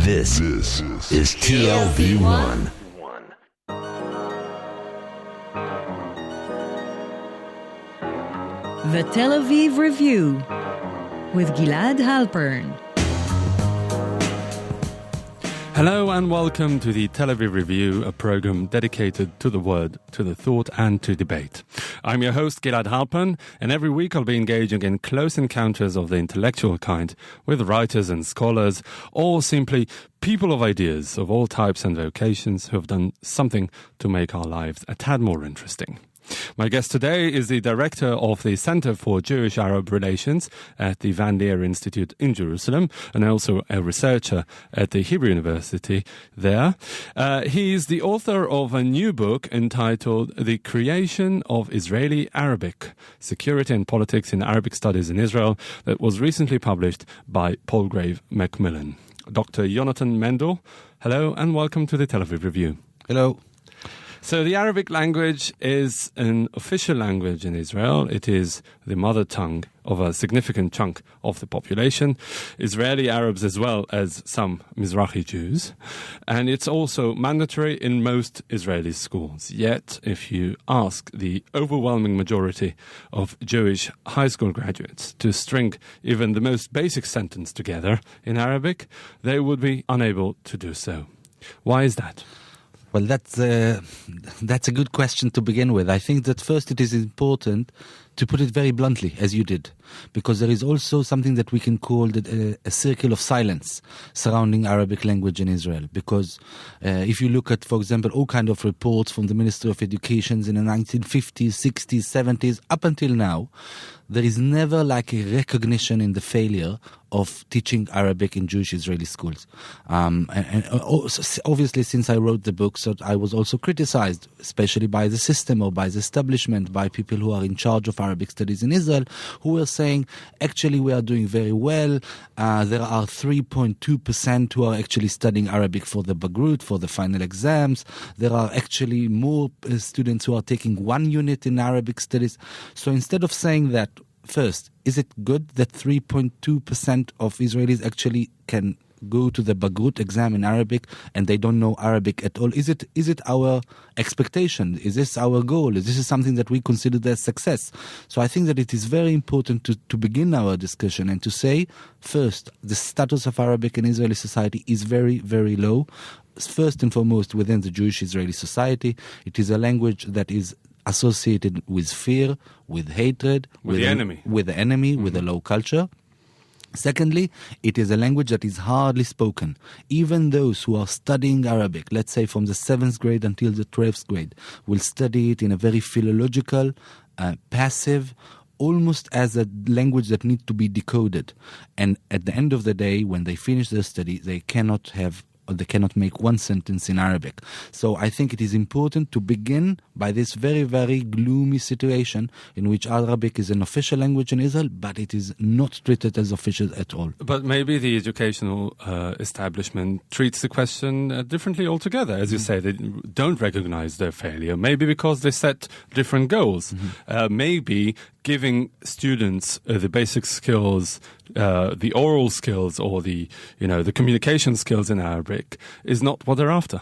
This is TLV1. The Tel Aviv Review with Gilad Halpern. Hello and welcome to the Tel Aviv Review, a program dedicated to the word, to the thought and to debate. I'm your host Gilad Halpern, and every week I'll be engaging in close encounters of the intellectual kind with writers and scholars, or simply people of ideas of all types and vocations who have done something to make our lives a tad more interesting. My guest today is the director of the Center for Jewish-Arab Relations at the Leer Institute in Jerusalem, and also a researcher at the Hebrew University there. He is the author of a new book entitled The Creation of Israeli Arabic, Security and Politics in Arabic Studies in Israel, that was recently published by Palgrave Macmillan. Dr. Yonatan Mendel, hello and welcome to the Tel Aviv Review. Hello. So the Arabic language is an official language in Israel. It is the mother tongue of a significant chunk of the population, Israeli Arabs as well as some Mizrahi Jews. And it's also mandatory in most Israeli schools. Yet, if you ask the overwhelming majority of Jewish high school graduates to string even the most basic sentence together in Arabic, they would be unable to do so. Why is that? Well, that's a good question to begin with. I think that first it is important to put it very bluntly, as you did, because there is also something that we can call a circle of silence surrounding Arabic language in Israel. Because if you look at, for example, all kind of reports from the Ministry of Education in the 1950s, 60s, 70s, up until now, there is never like a recognition in the failure of teaching Arabic in Jewish Israeli schools. And obviously, since I wrote the book, so I was also criticized, especially by the system or by the establishment, by people who are in charge of Arabic studies in Israel, who were saying, actually, we are doing very well. There are 3.2% who are actually studying Arabic for the Bagrut, for the final exams. There are actually more students who are taking one unit in Arabic studies. So instead of saying that, first, is it good that 3.2% of Israelis actually can go to the Bagrut exam in Arabic and they don't know Arabic at all? Is it our expectation? Is this our goal? Is this something that we consider as success? So I think that it is very important to begin our discussion and to say, first, the status of Arabic in Israeli society is very, very low. First and foremost, within the Jewish Israeli society, it is a language that is associated with fear, with hatred, with the enemy, with a low culture. Secondly, it is a language that is hardly spoken. Even those who are studying Arabic, let's say from the 7th grade until the 12th grade, will study it in a very philological, passive, almost as a language that needs to be decoded. And at the end of the day, when they finish their study, they cannot make one sentence in Arabic. So I think it is important to begin by this very, very gloomy situation in which Arabic is an official language in Israel, but it is not treated as official at all. But maybe the educational establishment treats the question differently altogether. As you say, they don't recognize their failure, maybe because they set different goals. Maybe giving students the basic skills, the oral skills, or the communication skills in Arabic is not what they're after.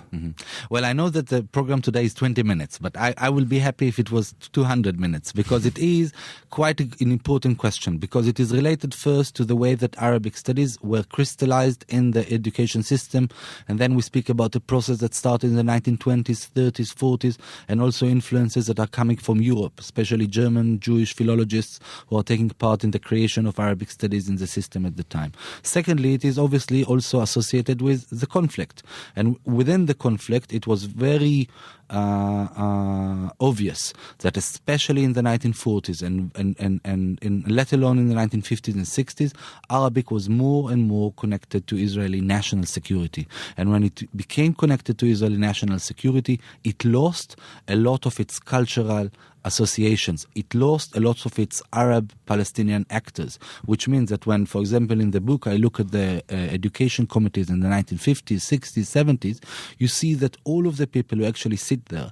Well, I know that the program today is 20 minutes, but I will be happy if it was 200 minutes, because it is quite an important question, because it is related first to the way that Arabic studies were crystallized in the education system, and then we speak about a process that started in the 1920s, 30s, 40s, and also influences that are coming from Europe, especially German Jewish philologists who are taking part in the creation of Arabic studies in the system at the time. Secondly, it is obviously also associated with the conflict. And within the conflict, it was very obvious that especially in the 1940s and let alone in the 1950s and 60s, Arabic was more and more connected to Israeli national security. And when it became connected to Israeli national security, it lost a lot of its cultural associations. It lost a lot of its Arab-Palestinian actors, which means that when, for example, in the book, I look at the education committees in the 1950s, 60s, 70s, you see that all of the people who actually sit there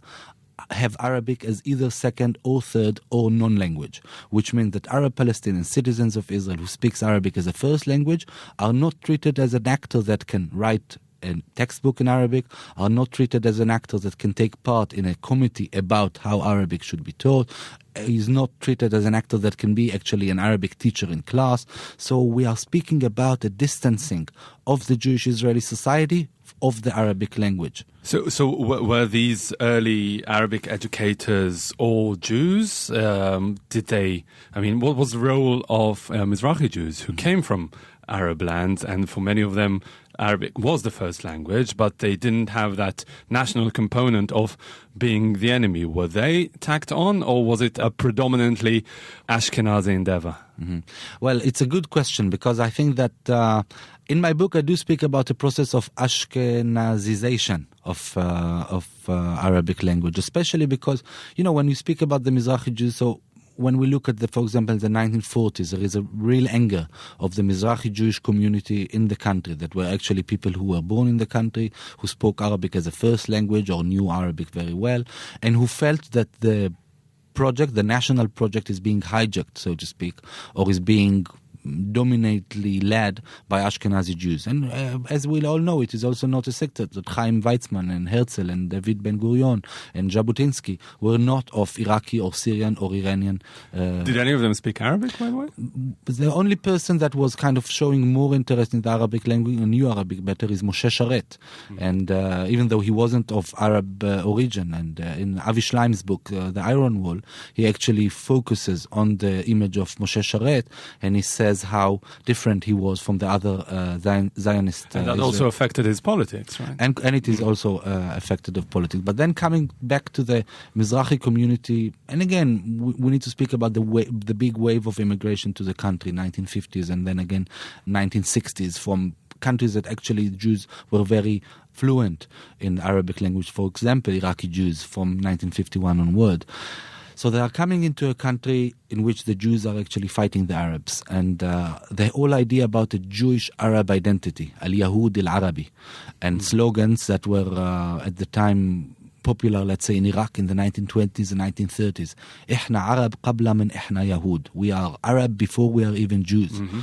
have Arabic as either second or third or non-language, which means that Arab Palestinian citizens of Israel who speaks Arabic as a first language are not treated as an actor that can write a textbook in Arabic, are not treated as an actor that can take part in a committee about how Arabic should be taught, is not treated as an actor that can be actually an Arabic teacher in class. So we are speaking about a distancing of the Jewish Israeli society of the Arabic language. So were these early Arabic educators all Jews? Did they, what was the role of Mizrahi Jews who came from Arab lands, and for many of them Arabic was the first language, but they didn't have that national component of being the enemy? Were they tacked on, or was it a predominantly Ashkenazi endeavor? Mm-hmm. Well, it's a good question, because I think that in my book I do speak about the process of Ashkenazization of Arabic language, especially because, when you speak about the Mizrahi Jews, so when we look at, for example, the 1940s, there is a real anger of the Mizrahi Jewish community in the country that were actually people who were born in the country, who spoke Arabic as a first language or knew Arabic very well, and who felt that the national project is being hijacked, so to speak, or is being dominantly led by Ashkenazi Jews. And as we all know, it is also not a secret that Chaim Weizmann and Herzl and David Ben-Gurion and Jabotinsky were not of Iraqi or Syrian or Iranian. Did any of them speak Arabic, by the way? The only person that was kind of showing more interest in the Arabic language and knew Arabic better is Moshe Sharet. And even though he wasn't of Arab origin, and in Avi Schleim's book, The Iron Wall, he actually focuses on the image of Moshe Sharet, and he says how different he was from the other Zionist. And that also affected his politics, right? And it is also affected of politics. But then coming back to the Mizrahi community, and again, we need to speak about the big wave of immigration to the country, 1950s, and then again 1960s, from countries that actually Jews were very fluent in Arabic language. For example, Iraqi Jews from 1951 onward. So they are coming into a country in which the Jews are actually fighting the Arabs. And the whole idea about a Jewish-Arab identity, al-Yahud al-Arabi, and slogans that were at the time popular, let's say, in Iraq in the 1920s and 1930s. إحنا عرب قبل من إحنا يهود. We are Arab before we are even Jews. Mm-hmm.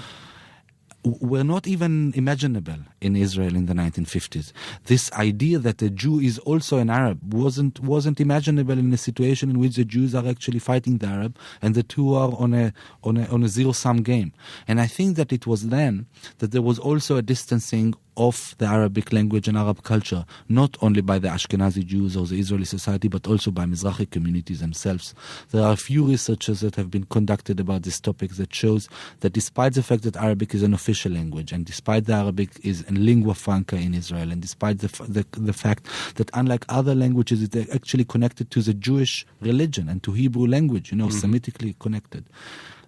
Were not even imaginable in Israel in the 1950s. This idea that a Jew is also an Arab wasn't imaginable in a situation in which the Jews are actually fighting the Arab, and the two are on a zero-sum game. And I think that it was then that there was also a distancing of the Arabic language and Arab culture, not only by the Ashkenazi Jews or the Israeli society, but also by Mizrahi communities themselves. There are a few researches that have been conducted about this topic that shows that despite the fact that Arabic is an official language, and despite the Arabic is a lingua franca in Israel, and despite the fact that unlike other languages, it's actually connected to the Jewish religion and to Hebrew language, Semitically connected.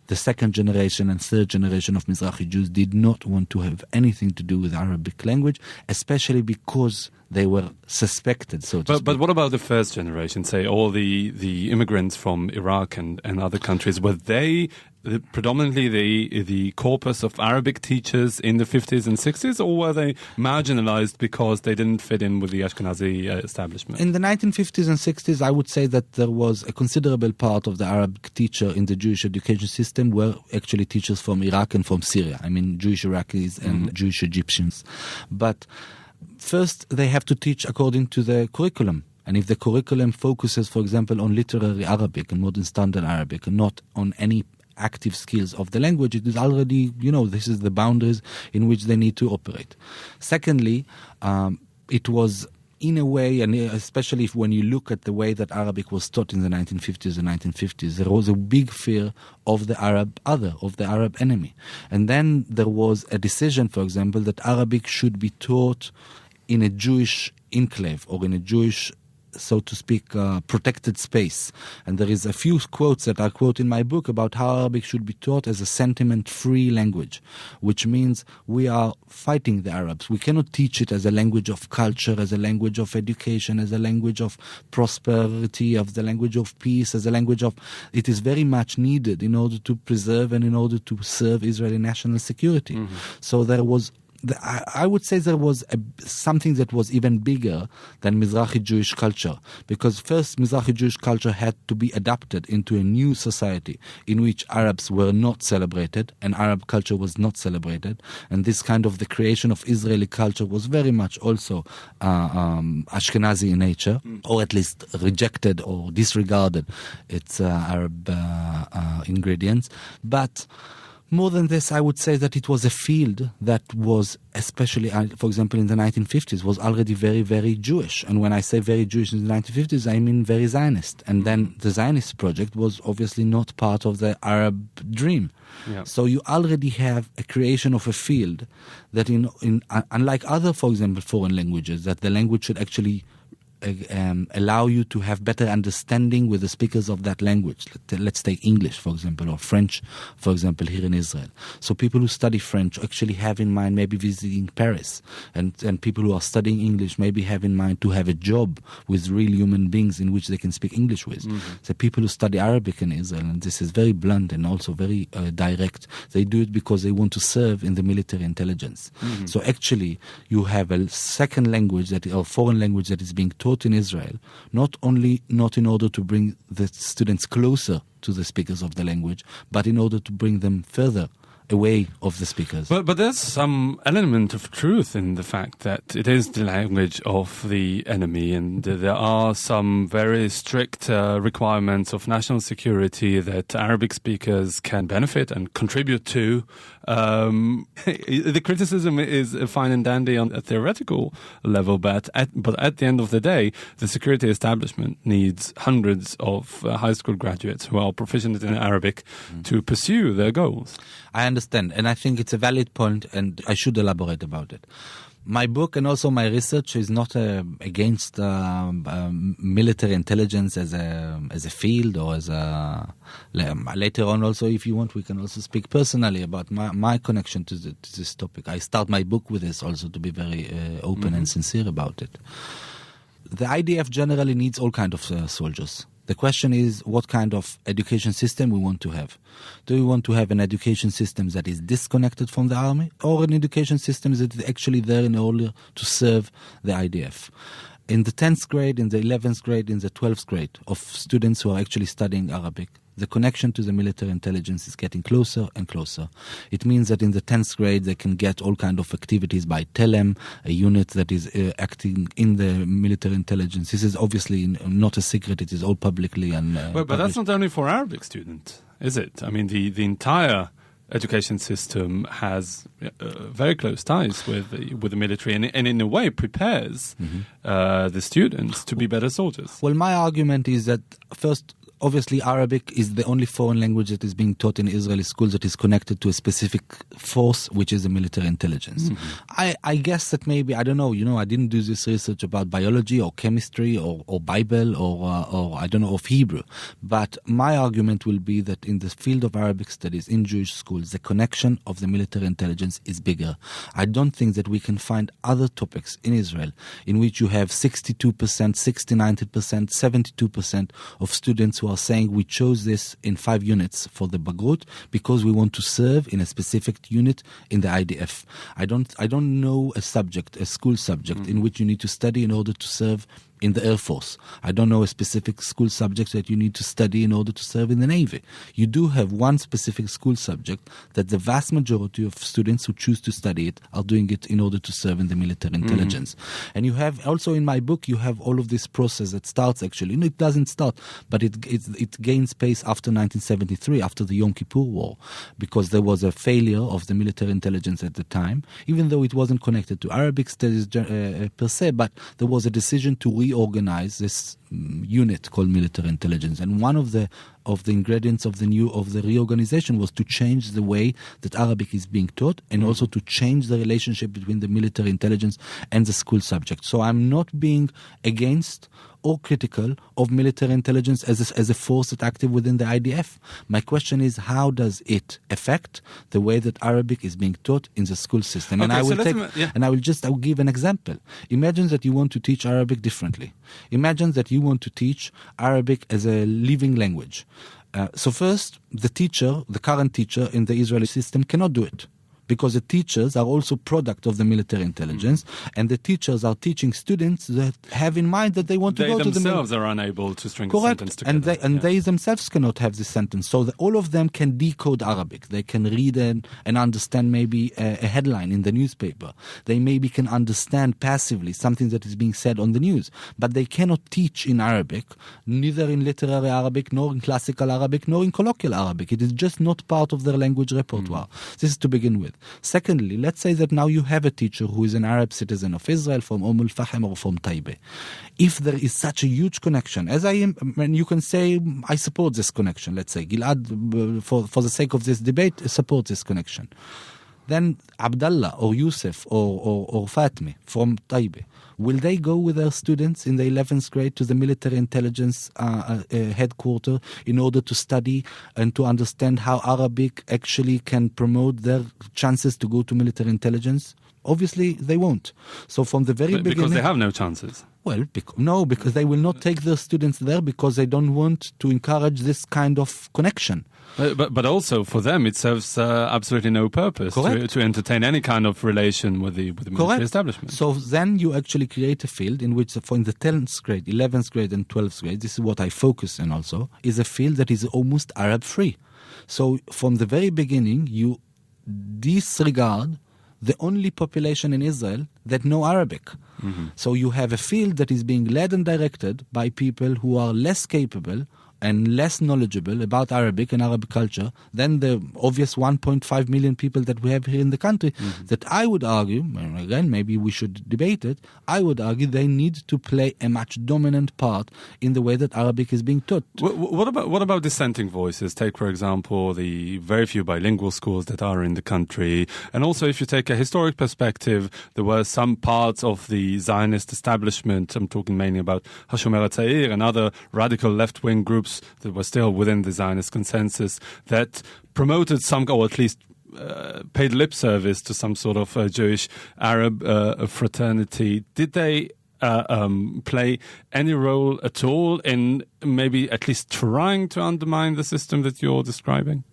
The second generation and third generation of Mizrahi Jews did not want to have anything to do with Arabic language, especially because they were suspected, so to speak. But what about the first generation, say all the immigrants from Iraq and other countries? Were they predominantly the corpus of Arabic teachers in the 50s and 60s, or were they marginalized because they didn't fit in with the Ashkenazi establishment? In the 1950s and 60s, I would say that there was a considerable part of the Arabic teacher in the Jewish education system were actually teachers from Iraq and from Syria. I mean, Jewish Iraqis and Jewish Egyptians. But first, they have to teach according to the curriculum. And if the curriculum focuses, for example, on literary Arabic and modern standard Arabic, and not on any active skills of the language, it is already, this is the boundaries in which they need to operate. Secondly, it was in a way, and especially when you look at the way that Arabic was taught in the 1950s and 1950s, there was a big fear of the Arab other, of the Arab enemy. And then there was a decision, for example, that Arabic should be taught in a Jewish enclave or in a Jewish, so to speak, protected space. And there is a few quotes that I quote in my book about how Arabic should be taught as a sentiment-free language, which means we are fighting the Arabs. We cannot teach it as a language of culture, as a language of education, as a language of prosperity, as the language of peace, as a language of... It is very much needed in order to preserve and in order to serve Israeli national security. So there was I would say there was something that was even bigger than Mizrahi Jewish culture, because first Mizrahi Jewish culture had to be adapted into a new society in which Arabs were not celebrated and Arab culture was not celebrated, and this kind of the creation of Israeli culture was very much also Ashkenazi in nature, or at least rejected or disregarded its Arab ingredients. But more than this, I would say that it was a field that was, especially, for example, in the 1950s, was already very, very Jewish. And when I say very Jewish in the 1950s, I mean very Zionist. And then the Zionist project was obviously not part of the Arab dream. Yeah. So you already have a creation of a field that, unlike other, for example, foreign languages, that the language should actually allow you to have better understanding with the speakers of that language. Let's take English, for example, or French, for example, here in Israel. So people who study French actually have in mind maybe visiting Paris, and people who are studying English maybe have in mind to have a job with real human beings in which they can speak English with. So people who study Arabic in Israel, and this is very blunt and also very direct, they do it because they want to serve in the military intelligence. So actually you have a second language or foreign language that is being taught in Israel, not in order to bring the students closer to the speakers of the language, but in order to bring them further away of the speakers. But there's some element of truth in the fact that it is the language of the enemy, and there are some very strict requirements of national security that Arabic speakers can benefit and contribute to. The criticism is fine and dandy on a theoretical level, but at the end of the day, the security establishment needs hundreds of high school graduates who are proficient in Arabic to pursue their goals. I understand, and I think it's a valid point, and I should elaborate about it. My book and also my research is not against military intelligence as a field, or as a later on also, if you want, we can also speak personally about my connection to this topic. I start my book with this also, to be very open and sincere about it. The IDF generally needs all kinds of soldiers. The question is, what kind of education system we want to have. Do we want to have an education system that is disconnected from the army, or an education system that is actually there in order to serve the IDF? In the 10th grade, in the 11th grade, in the 12th grade of students who are actually studying Arabic, the connection to the military intelligence is getting closer and closer. It means that in the 10th grade they can get all kinds of activities by Telem, a unit that is acting in the military intelligence. This is obviously not a secret, it is all publicly and but that's not only for Arabic students, is it? I mean, the entire education system has very close ties with the military, and in a way prepares the students to be better soldiers. Well, my argument is that, first, obviously Arabic is the only foreign language that is being taught in Israeli schools that is connected to a specific force, which is the military intelligence. I guess that maybe, I don't know, I didn't do this research about biology or chemistry or Bible or I don't know, of Hebrew. But my argument will be that in the field of Arabic studies in Jewish schools, the connection of the military intelligence is bigger. I don't think that we can find other topics in Israel in which you have 62%, 90%, 72% of students who are saying we chose this in 5 units for the Bagrut because we want to serve in a specific unit in the IDF. I don't know a school subject in which you need to study in order to serve in the Air Force. I don't know a specific school subject that you need to study in order to serve in the Navy. You do have one specific school subject that the vast majority of students who choose to study it are doing it in order to serve in the military intelligence. And you have also in my book, you have all of this process that starts actually. It doesn't start, but it gains pace after 1973, after the Yom Kippur War, because there was a failure of the military intelligence at the time, even though it wasn't connected to Arabic studies per se, but there was a decision to reorganize this unit called military intelligence, and one of the ingredients of the reorganization was to change the way that Arabic is being taught, and also to change the relationship between the military intelligence and the school subject. So I'm not being against or critical of military intelligence as a force that's active within the IDF. My question is, how does it affect the way that Arabic is being taught in the school system? And Okay, I will give an example. Imagine that you want to teach Arabic differently. Imagine that you want to teach Arabic as a living language. So first, the current teacher in the Israeli system cannot do it, because the teachers are also product of the military intelligence, and the teachers are teaching students that have in mind that they want to go to the military. They themselves are unable to string a sentence together. And they themselves cannot have this sentence. So all of them can decode Arabic. They can read and understand maybe a headline in the newspaper. They maybe can understand passively something that is being said on the news. But they cannot teach in Arabic, neither in literary Arabic, nor in classical Arabic, nor in colloquial Arabic. It is just not part of their language repertoire. This is to begin with. Secondly, let's say that now you have a teacher who is an Arab citizen of Israel from Al-Fahim or from Taibe. If there is such a huge connection, as I am, and you can say, I support this connection, let's say, Gilad, for the sake of this debate, supports this connection. Then Abdullah or Yusuf or Fatmi from Taibe, will they go with their students in the 11th grade to the military intelligence headquarters in order to study and to understand how Arabic actually can promote their chances to go to military intelligence? Obviously, they won't. So from the very beginning... Because they have no chances. Well, because they will not take their students there because they don't want to encourage this kind of connection. But also for them it serves absolutely no purpose to entertain any kind of relation with the military establishment. So then you actually create a field in which, in the 10th grade, 11th grade and 12th grade, this is what I focus on also, is a field that is almost Arab free. So from the very beginning you disregard the only population in Israel that know Arabic. Mm-hmm. So you have a field that is being led and directed by people who are less capable and less knowledgeable about Arabic and Arab culture than the obvious 1.5 million people that we have here in the country, that I would argue, and again, maybe we should debate it, I would argue they need to play a much dominant part in the way that Arabic is being taught. What about dissenting voices? Take, for example, the very few bilingual schools that are in the country. And also, if you take a historic perspective, there were some parts of the Zionist establishment, I'm talking mainly about Hashomer HaTzair and other radical left-wing groups that were still within the Zionist consensus that promoted some, or at least paid lip service to some sort of Jewish Arab fraternity. Did they play any role at all in maybe at least trying to undermine the system that you're describing?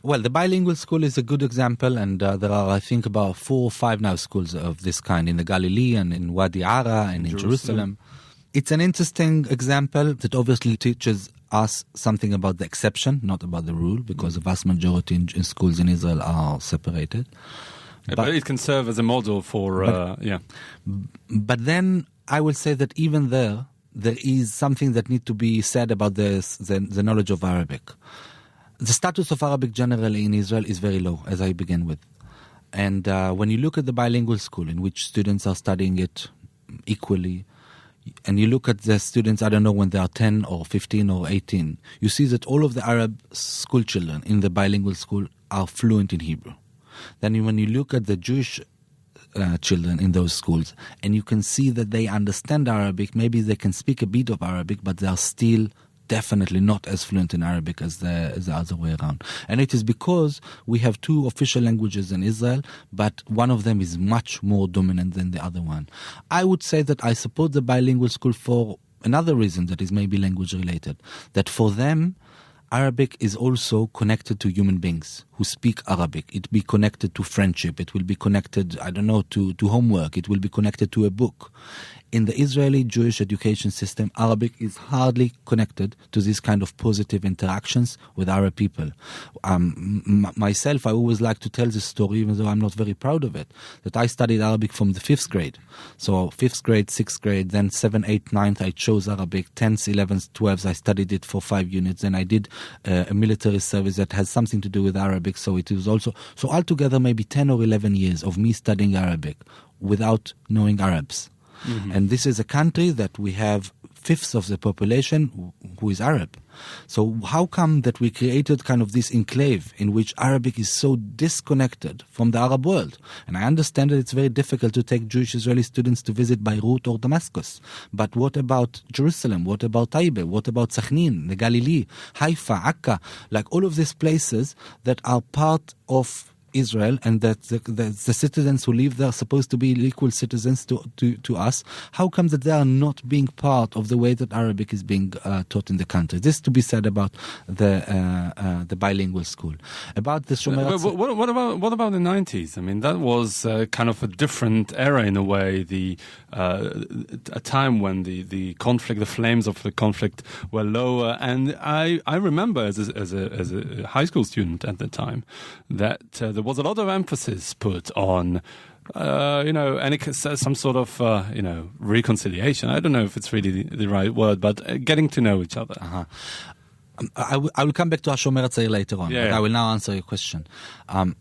Well, the bilingual school is a good example, and there are, I think, about 4 or 5 now schools of this kind in the Galilee and in Wadi Ara and in Jerusalem. It's an interesting example that obviously teaches us something about the exception, not about the rule, because the vast majority in schools in Israel are separated. But it can serve as a model for, But then I will say that even there is something that needs to be said about the knowledge of Arabic. The status of Arabic generally in Israel is very low, as I began with. And when you look at the bilingual school in which students are studying it equally, and you look at the students, I don't know, when they are 10 or 15 or 18, you see that all of the Arab school children in the bilingual school are fluent in Hebrew. Then when you look at the Jewish children in those schools, and you can see that they understand Arabic, maybe they can speak a bit of Arabic, but they are still definitely not as fluent in Arabic as the other way around. And it is because we have 2 official languages in Israel, but one of them is much more dominant than the other one. I would say that I support the bilingual school for another reason that is maybe language related, that for them Arabic is also connected to human beings who speak Arabic. It will be connected to friendship. It will be connected, I don't know, to homework. It will be connected to a book. In the Israeli Jewish education system, Arabic is hardly connected to this kind of positive interactions with Arab people. Myself, I always like to tell this story, even though I'm not very proud of it, that I studied Arabic from the 5th grade. So 5th grade, 6th grade, then 7th, 8th, 9th, I chose Arabic. 10th, 11th, 12th, I studied it for 5 units. Then I did a military service that has something to do with Arabic. So it was also, so altogether maybe 10 or 11 years of me studying Arabic without knowing Arabs. Mm-hmm. And this is a country that we have 1/5 of the population who is Arab. So how come that we created kind of this enclave in which Arabic is so disconnected from the Arab world? And I understand that it's very difficult to take Jewish Israeli students to visit Beirut or Damascus. But what about Jerusalem? What about Taibe? What about Sakhnin, the Galilee, Haifa, Akka? Like all of these places that are part of Israel, and that the citizens who live there are supposed to be equal citizens to us. How come that they are not being part of the way that Arabic is being taught in the country? This to be said about the bilingual school. About the Shomer. What about the 90s? I mean, that was kind of a different era in a way. A time when the conflict, the flames of the conflict were lower, and I remember as a high school student at the time that there was a lot of emphasis put on some sort of reconciliation. I don't know if it's really the right word, but getting to know each other. Uh-huh. I will come back to Hashomer Hatzair later on, but I will now answer your question.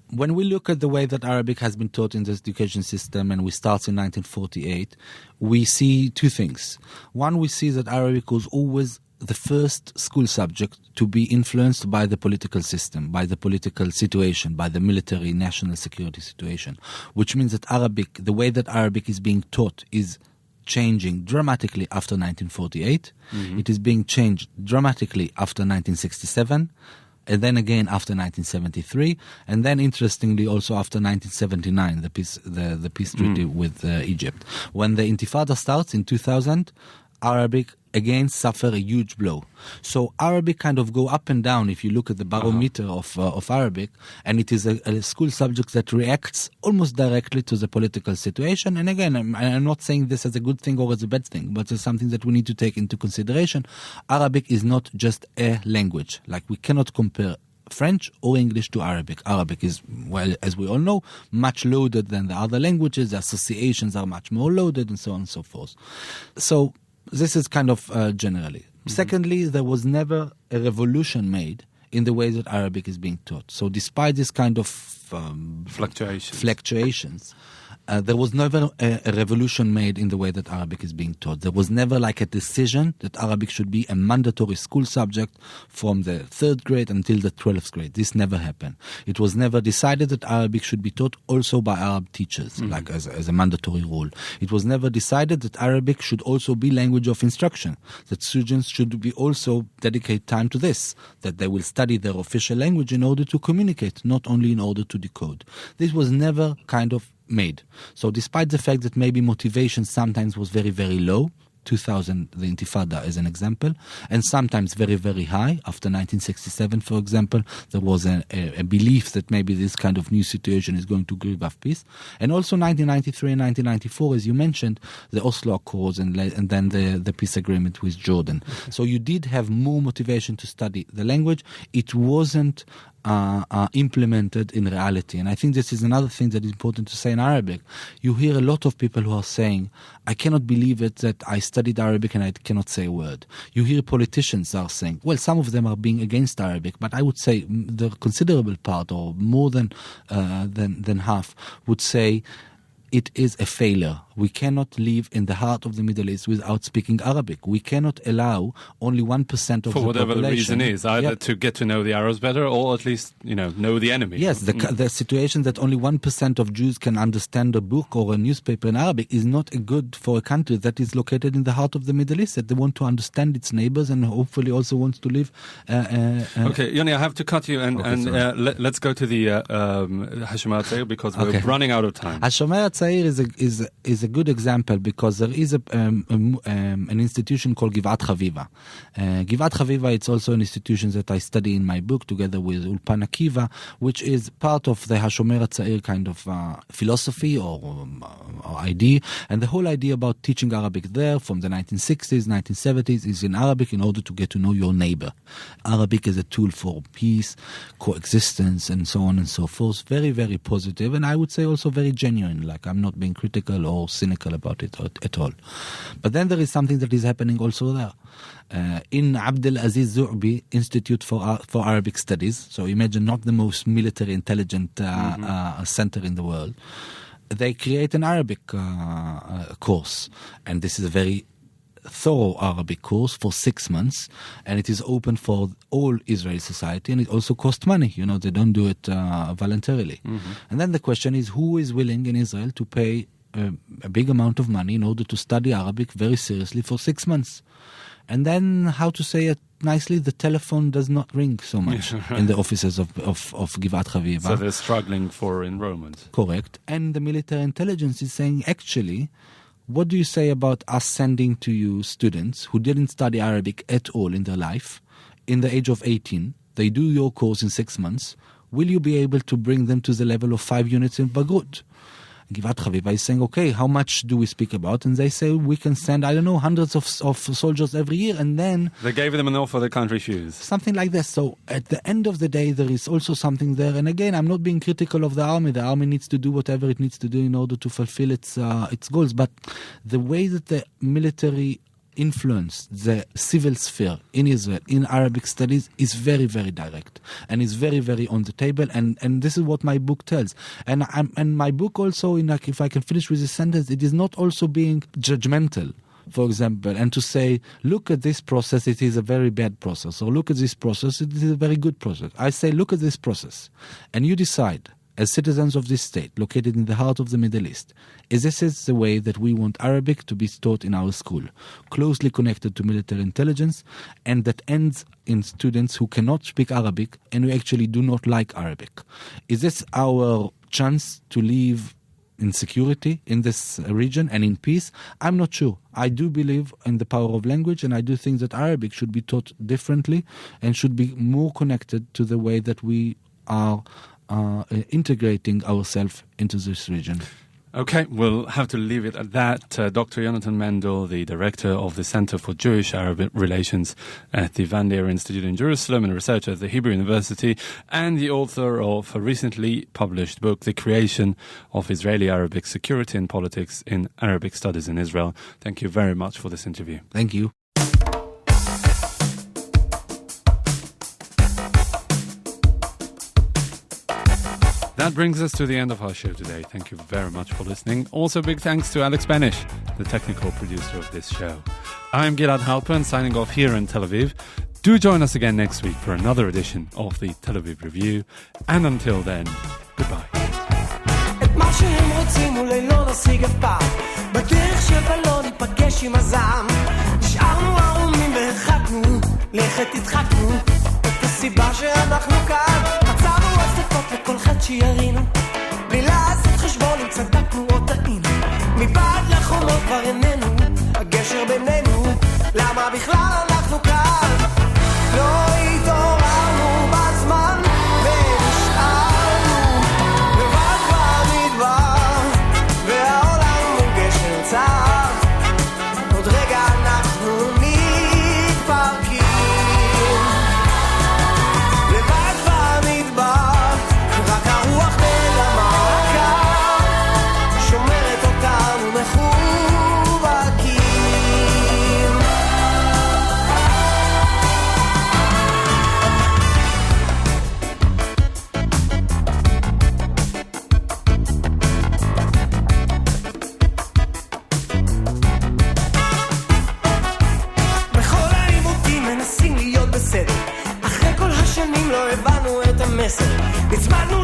When we look at the way that Arabic has been taught in the education system, and we start in 1948, we see two things. One, we see that Arabic was always the first school subject to be influenced by the political system, by the political situation, by the military national security situation, which means that the way that Arabic is being taught is changing dramatically after 1948. Mm-hmm. It is being changed dramatically after 1967, and then again after 1973, and then interestingly also after 1979, the peace treaty with Egypt. When the Intifada starts in 2000, Arabic again suffer a huge blow. So Arabic kind of go up and down if you look at the barometer of Arabic, and it is a school subject that reacts almost directly to the political situation. And again, I'm not saying this as a good thing or as a bad thing, but it's something that we need to take into consideration. Arabic is not just a language. Like, we cannot compare French or English to Arabic. Arabic is, well, as we all know, much loaded than the other languages. The associations are much more loaded, and so on and so forth. So this is kind of generally. Mm-hmm. Secondly, there was never a revolution made in the way that Arabic is being taught. So despite this kind of fluctuations, there was never a revolution made in the way that Arabic is being taught. There was never like a decision that Arabic should be a mandatory school subject from the 3rd grade until the 12th grade. This never happened. It was never decided that Arabic should be taught also by Arab teachers, like as a mandatory rule. It was never decided that Arabic should also be language of instruction, that students should be also dedicate time to this, that they will study their official language in order to communicate, not only in order to decode. This was never kind of made. So despite the fact that maybe motivation sometimes was very, very low, 2000, the Intifada as an example, and sometimes very, very high. After 1967, for example, there was a belief that maybe this kind of new situation is going to give us peace. And also 1993 and 1994, as you mentioned, the Oslo Accords and then the peace agreement with Jordan. Okay. So you did have more motivation to study the language. It wasn't implemented in reality. And I think this is another thing that is important to say in Arabic. You hear a lot of people who are saying, I cannot believe it that I studied Arabic and I cannot say a word. You hear politicians are saying, well, some of them are being against Arabic, but I would say the considerable part, or more than half, would say it is a failure. We cannot live in the heart of the Middle East without speaking Arabic. We cannot allow only 1% of the population. For whatever the reason is, either to get to know the Arabs better, or at least, know the enemy. Yes, the situation that only 1% of Jews can understand a book or a newspaper in Arabic is not good for a country that is located in the heart of the Middle East, that they want to understand its neighbors and hopefully also wants to live. Okay, Yoni, I have to cut you let's go to the Hashomer Hatzair, because we're running out of time. Hashomer Hatzair is a good example, because there is an institution called Givat Chaviva. Givat Chaviva, it's also an institution that I study in my book together with Ulpan Akiva, which is part of the Hashomer Hatzair kind of philosophy or idea. And the whole idea about teaching Arabic there from the 1960s, 1970s is in Arabic in order to get to know your neighbor. Arabic is a tool for peace, coexistence, and so on and so forth. Very, very positive, and I would say also very genuine. Like, I'm not being critical or cynical about it at all. But then there is something that is happening also there. In Abdel Aziz Zu'bi Institute for Arabic Studies, so imagine not the most military intelligent center in the world, they create an Arabic course, and this is a very thorough Arabic course for 6 months, and it is open for all Israeli society, and it also costs money. They don't do it voluntarily. And then the question is, who is willing in Israel to pay a big amount of money in order to study Arabic very seriously for 6 months? And then, how to say it nicely, the telephone does not ring so much in the offices of Givat Chaviva. So they're struggling for enrollment. Correct. And the military intelligence is saying, actually, what do you say about us sending to you students who didn't study Arabic at all in their life, in the age of 18, they do your course in 6 months, will you be able to bring them to the level of 5 units in Bagrut? Givat Chaviva is saying, okay, how much do we speak about? And they say, we can send, I don't know, hundreds of soldiers every year. And then They gave them an offer they can't refuse. something like this. So at the end of the day, there is also something there. And again, I'm not being critical of the army. The army needs to do whatever it needs to do in order to fulfill its goals. But the way that the military influence the civil sphere in Israel, in Arabic studies, is very, very direct and is very, very on the table. And this is what my book tells. And my book also, if I can finish with this sentence, it is not also being judgmental, for example, and to say, look at this process, it is a very bad process, or look at this process, it is a very good process. I say, look at this process, and you decide, as citizens of this state, located in the heart of the Middle East, this is the way that we want Arabic to be taught in our school, closely connected to military intelligence, and that ends in students who cannot speak Arabic and who actually do not like Arabic. Is this our chance to live in security in this region and in peace? I'm not sure. I do believe in the power of language, and I do think that Arabic should be taught differently and should be more connected to the way that we are integrating ourselves into this region. Okay, we'll have to leave it at that. Dr. Yonatan Mendel, the director of the Center for Jewish-Arab Relations at the Leer Institute in Jerusalem and researcher at the Hebrew University, and the author of a recently published book, The Creation of Israeli-Arabic Security and Politics in Arabic Studies in Israel. Thank you very much for this interview. Thank you. That brings us to the end of our show today. Thank you very much for listening. Also, big thanks to Alex Benish, the technical producer of this show. I'm Gilad Halpern, signing off here in Tel Aviv. Do join us again next week for another edition of the Tel Aviv Review. And until then, goodbye. את מה שהם רוצים אולי לא נשיג אף פעם בדרך שבה לא ניפגש עם הזעם נשארנו ערומים והרחקנו לכת התחקנו את הסיבה שאנחנו כאן מצאנו הצדקות לכל חטא שירינו בלי לעשות חשבון אם צדקנו או טעינו מבעד לחומות כבר איננו הגשר בינינו למה בכלל אנחנו כאן לא התעוררנו בזמן ונשארנו לבד במדבר והעולם מול גשר צר עוד רגע אנחנו מתפרקים לבד במדבר רק הרוח מלמעלה שומרת אותנו מחובקים בכל העימותים מנסים להיות בסדר אחרי כל השנים לא הבנו את המסר נצמדנו